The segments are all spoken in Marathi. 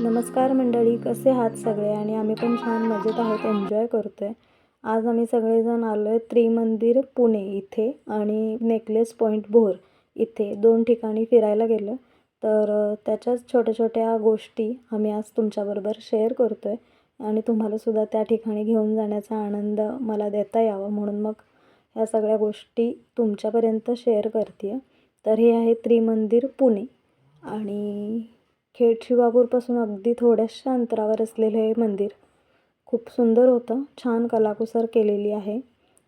नमस्कार मंडळी, कसे आहात सगळे? आणि आम्ही पण छान मजेत आहोत, एन्जॉय करतो आहे. आज आम्ही सगळेजण आलो आहे त्रिमंदिर पुणे इथे आणि नेकलेस पॉईंट भोर इथे 2 ठिकाणी फिरायला गेलो. तर त्याच्याच छोट्या छोट्या गोष्टी आम्ही आज तुमच्याबरोबर शेअर करतो आहे आणि तुम्हालासुद्धा त्या ठिकाणी घेऊन जाण्याचा आनंद मला देता यावा म्हणून मग ह्या सगळ्या गोष्टी तुमच्यापर्यंत शेअर करते आहे. तर हे आहे त्रिमंदिर पुणे आणि खेड शिवापूरपासून अगदी थोड्याशा अंतरावर असलेलं हे मंदिर खूप सुंदर होतं. छान कलाकुसर केलेली आहे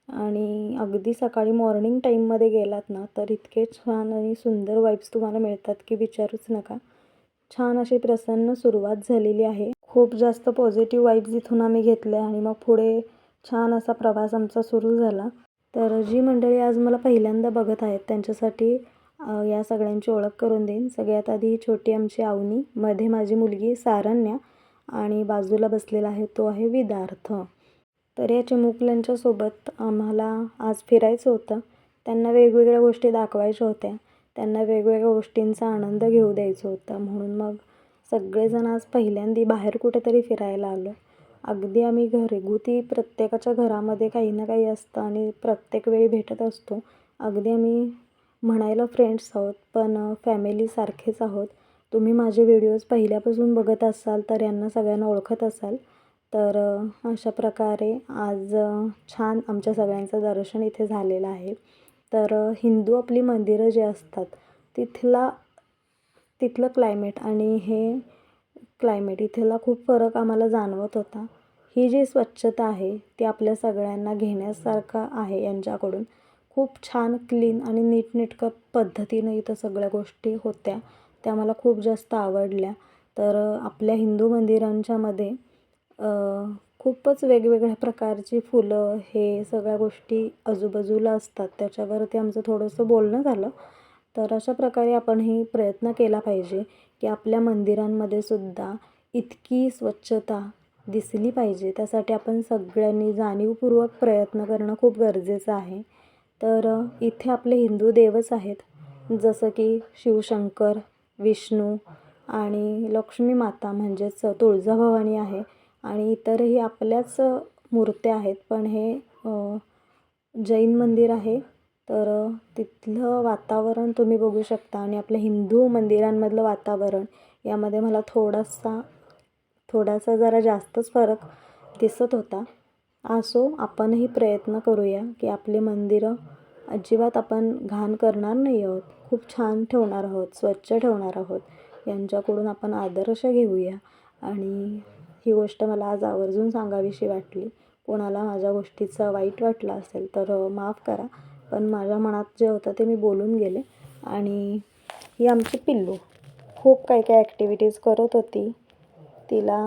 आणि अगदी सकाळी मॉर्निंग टाईममध्ये गेलात ना तर इतके छान आणि सुंदर वाईब्स तुम्हाला मिळतात की विचारूच नका. छान अशी प्रसन्न सुरुवात झालेली आहे. खूप जास्त पॉझिटिव्ह वाईब्स इथून आम्ही घेतले आणि मग पुढे छान असा प्रवास आमचा सुरू झाला. तर जी मंडळी आज मला पहिल्यांदा बघत आहेत त्यांच्यासाठी या सगळ्यांची ओळख करून देईन. सगळ्यात आधी छोटी आमची अवनी, मध्ये माझी मुलगी सारण्या आणि बाजूला बसलेला आहे तो आहे विदार्थ. तर या चिमुकल्यांच्यासोबत आम्हाला आज फिरायचं होतं. त्यांना वेगवेगळ्या गोष्टी दाखवायच्या होत्या. त्यांना वेगवेगळ्या गोष्टींचा आनंद घेऊ द्यायचा होता. म्हणून मग सगळेजण आज पहिल्यांदा बाहेर कुठेतरी फिरायला आलो. अगदी आम्ही घरगुती प्रत्येकाच्या घरामध्ये काही ना काही असतं आणि प्रत्येक वेळी भेटत असतो. अगदी आम्ही म्हणायला फ्रेंड्स आहोत पण फॅमिलीसारखेच आहोत. तुम्ही माझे व्हिडिओज पहिल्यापासून बघत असाल तर यांना सगळ्यांना ओळखत असाल. तर अशा प्रकारे आज छान आमच्या सगळ्यांचं दर्शन इथे झालेलं आहे. तर हिंदू आपली मंदिरं जी असतात तिथलं क्लायमेट आणि हे क्लायमेट इथला खूप फरक आम्हाला जाणवत होता. ही जी स्वच्छता आहे ती आपल्या सगळ्यांना घेण्यासारखं आहे यांच्याकडून. खूप छान क्लीन आणि नीटनेटक्या पद्धतीनं इथं सगळ्या गोष्टी होत्या. त्या मला खूप जास्त आवडल्या. तर आपल्या हिंदू मंदिरांच्यामध्ये खूपच वेगवेगळ्या प्रकारची फुलं हे सगळ्या गोष्टी आजूबाजूला असतात. त्याच्यावरती आमचं थोडंसं बोलणं झालं. तर अशा प्रकारे आपणही प्रयत्न केला पाहिजे की आपल्या मंदिरांमध्ये सुद्धा इतकी स्वच्छता दिसली पाहिजे. त्यासाठी आपण सगळ्यांनी जाणीवपूर्वक प्रयत्न करणं खूप गरजेचं आहे. तर इथे आपले हिंदू देवच आहेत. जसं की शिवशंकर, विष्णू आणि लक्ष्मी माता म्हणजेच तुळजाभवानी आहे आणि इतरही आपल्याच मूर्त्या आहेत. पण हे जैन मंदिर आहे. तर तिथलं वातावरण तुम्ही बघू शकता आणि आपल्या हिंदू मंदिरांमधलं वातावरण यामध्ये मला थोडासा जरा जास्तच फरक दिसत होता. असो, आपणही प्रयत्न करूया की आपली मंदिरं अजिबात आपण घाण करणार नाही आहोत. खूप छान ठेवणार आहोत, स्वच्छ ठेवणार आहोत. यांच्याकडून आपण आदर्श घेऊया आणि ही गोष्ट मला आज आवर्जून सांगावीशी वाटली. कोणाला माझ्या गोष्टीचं वाईट वाटलं असेल तर माफ करा. पण माझ्या मनात जे होतं ते मी बोलून गेले. आणि ही आमची पिल्लू खूप काही काही ॲक्टिव्हिटीज करत होती. तिला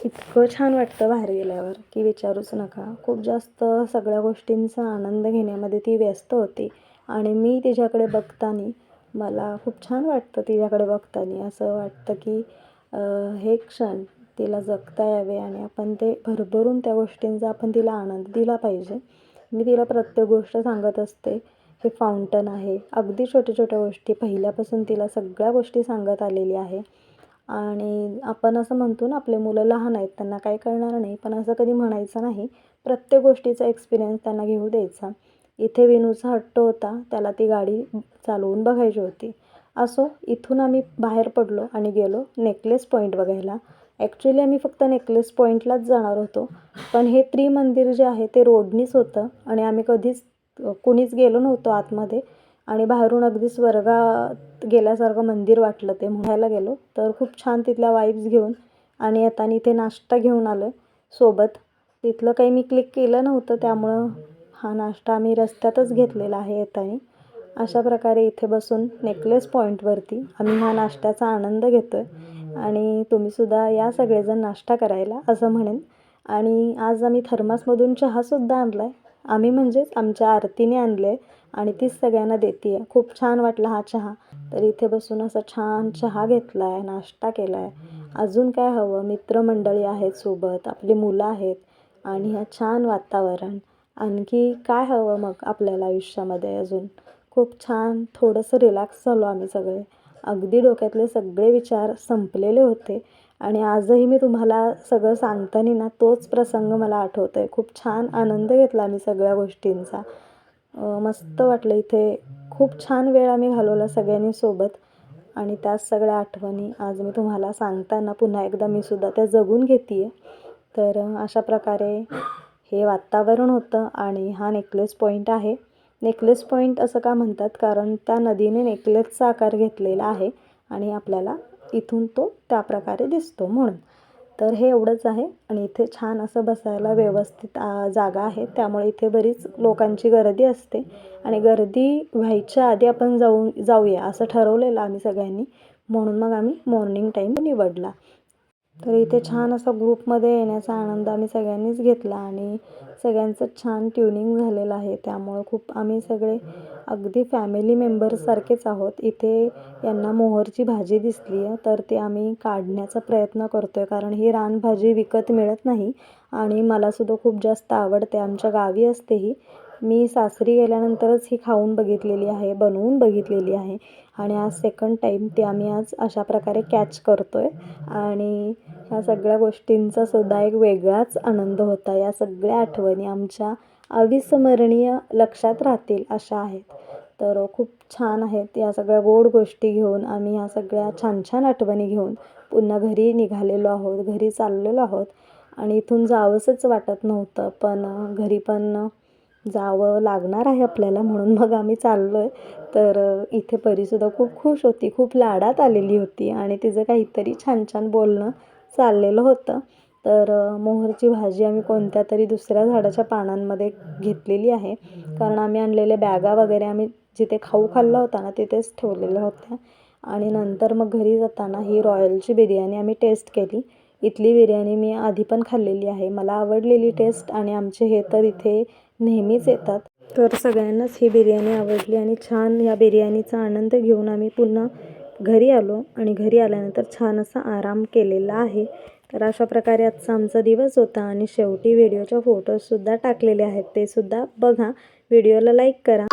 इतकं छान वाटतं बाहेर गेल्यावर की विचारूच नका. खूप जास्त सगळ्या गोष्टींचा आनंद घेण्यामध्ये ती व्यस्त होती आणि मी तिच्याकडे बघताना मला खूप छान वाटतं. तिच्याकडे बघताना असं वाटतं की हे क्षण तिला जगता यावे आणि आपण ते भरभरून त्या गोष्टींचा आपण तिला आनंद दिला पाहिजे. मी तिला प्रत्येक गोष्ट सांगत असते. हे फाउंटन आहे. अगदी छोट्या छोट्या गोष्टी पहिल्यापासून तिला सगळ्या गोष्टी सांगत आलेली आहे. आणि आपण असं म्हणतो ना आपले मुलं लहान आहेत त्यांना काय कळणार नाही, पण असं कधी म्हणायचं नाही. प्रत्येक गोष्टीचा एक्सपिरियन्स त्यांना घेऊ द्यायचा. इथे विनूचा हट्ट होता, त्याला ती गाडी चालवून बघायची होती. असो, इथून आम्ही बाहेर पडलो आणि गेलो नेकलेस पॉईंट बघायला. ॲक्च्युली आम्ही फक्त नेकलेस पॉईंटलाच जाणार होतो. पण हे त्रिमंदिर जे आहे ते रोडनीच होतं आणि आम्ही कधीच कुणीच गेलो नव्हतो आतमध्ये आणि बाहेरून अगदी स्वर्गात गेल्यासारखं मंदिर वाटलं ते म्हणायला गेलो. तर खूप छान तिथल्या वाईब्स घेऊन आणि येताना इथे नाश्ता घेऊन आलो सोबत. तिथलं काही मी क्लिक केलं नव्हतं त्यामुळं हा नाश्ता आम्ही रस्त्यातच घेतलेला आहे येताना. अशा प्रकारे इथे बसून नेकलेस पॉईंटवरती आम्ही ह्या नाश्त्याचा आनंद घेतो आहे आणि तुम्हीसुद्धा या सगळेजण नाश्ता करायला असं म्हणेन. आणि आज आम्ही थर्मासमधून चहासुद्धा आणला आहे. आम्ही म्हणजेच आमच्या आरतीने आणले आहे आणि तीच सगळ्यांना देते आहे. खूप छान वाटला हा चहा. तर इथे बसून असं छान चहा घेतला आहे, नाश्ता केला आहे. अजून काय हवं? मित्रमंडळी आहेत सोबत, आपली मुलं आहेत आणि ह्या छान वातावरण. आणखी काय हवं मग आपल्याला आयुष्यामध्ये अजून? खूप छान थोडंसं रिलॅक्स झालो आम्ही सगळे अगदी डोक्यातले सगळे विचार संपलेले होते आणि आजही मी तुम्हाला सगळं सांगताना ना तोच प्रसंग मला आठवतो आहे. खूप छान आनंद घेतला मी सगळ्या गोष्टींचा. मस्त वाटलं इथे. खूप छान वेळ आम्ही घालवला सगळ्यांनी सोबत आणि त्याच सगळ्या आठवणी आज मी तुम्हाला सांगताना पुन्हा एकदा मी सुद्धा त्या जगून घेते आहे. तर अशा प्रकारे हे वातावरण होतं आणि हा नेकलेस पॉईंट आहे. नेकलेस पॉईंट असं का म्हणतात, कारण त्या नदीने नेकलेसचा आकार घेतलेला आहे आणि आपल्याला इथून तो त्या प्रकारे दिसतो म्हणून. तर हे एवढंच आहे आणि इथे छान असं बसायला व्यवस्थित जागा आहे. त्यामुळे इथे बरीच लोकांची गर्दी असते आणि गर्दी व्हायच्या आधी आपण जाऊया असं ठरवलेलं आम्ही सगळ्यांनी. म्हणून मग आम्ही मॉर्निंग टाईम निवडला. तर इथे छान असा ग्रुपमध्ये येण्याचा आनंद आम्ही सगळ्यांनीच घेतला आणि सगळ्यांचं छान ट्युनिंग झालेलं आहे. त्यामुळं खूप आम्ही सगळे अगदी फॅमिली मेंबर्ससारखेच आहोत. इथे यांना मोहरची भाजी दिसली आहे, तर ती आम्ही काढण्याचा प्रयत्न करतो आहे, कारण ही रानभाजी विकत मिळत नाही आणि मलासुद्धा खूप जास्त आवडते. आमच्या गावी असते ही. मी सासरी गेल्यानंतरच ही खाऊन बघितलेली आहे, बनवून बघितलेली आहे आणि आज सेकंड टाईम ती आम्ही आज अशा प्रकारे कॅच करतो आहे आणि ह्या सगळ्या गोष्टींचा सुद्धा एक वेगळाच आनंद होता. या सगळ्या आठवणी आमच्या अविस्मरणीय लक्षात राहतील अशा आहेत. तर खूप छान आहेत. या सगळ्या गोड गोष्टी घेऊन आम्ही ह्या सगळ्या छान छान आठवणी घेऊन पुन्हा घरी निघालेलो आहोत, घरी चाललेलो आहोत आणि इथून जावंसंच वाटत नव्हतं, पण घरी पण जावं लागणार आहे आपल्याला म्हणून मग आम्ही चाललो आहे. तर इथे परीसुद्धा खूप खुश होती, खूप लाडात आलेली होती आणि तिचं काहीतरी छान छान बोलणं चाललेलं होतं. तर मोहरची भाजी आम्ही कोणत्या तरी दुसऱ्या झाडाच्या पानांमध्ये घेतलेली आहे, कारण आम्ही आणलेल्या बॅगा वगैरे आम्ही जिथे खाऊ खाल्ला होता ना तिथेच ठेवलेल्या होत्या आणि नंतर मग घरी जाताना ही रॉयलची बिर्याणी आम्ही टेस्ट केली. इथली बिर्याणी मी आधी पण खाल्लेली आहे. मला आवडलेली टेस्ट आणि आमचे हे तर इथे नेहमीच येतात. तर सगळ्यांनाच ही बिर्याणी आवडली आणि छान या बिर्याणीचा आनंद घेऊन आम्ही पुन्हा घरी आलो आणि घरी आल्यानंतर छान असा आराम केलेला आहे. तर अशा प्रकारे आजचा आमचा दिवस होता आणि शेवटी व्हिडिओचे फोटोजसुद्धा टाकलेले आहेत, ते सुद्धा बघा. व्हिडिओला लाईक करा.